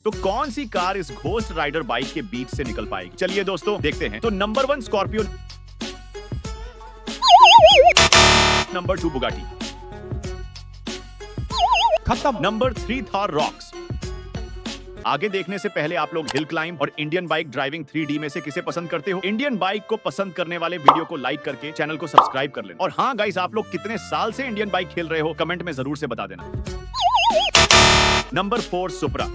तो कौन सी कार इस घोस्ट राइडर बाइक के बीच से निकल पाएगी? चलिए दोस्तों देखते हैं। तो नंबर 1 स्कॉर्पियो, नंबर 2 बुगाटी, खत्म। Number 3 Thar rocks. आगे देखने से पहले आप लोग हिल क्लाइंब और इंडियन बाइक ड्राइविंग 3D में से किसे पसंद करते हो? इंडियन बाइक को पसंद करने वाले वीडियो को लाइक करके चैनल को सब्सक्राइब कर लेना। और हाँ गाइस, आप लोग कितने साल से इंडियन बाइक खेल रहे हो कमेंट में जरूर से बता देना। नंबर 4 सुपरा।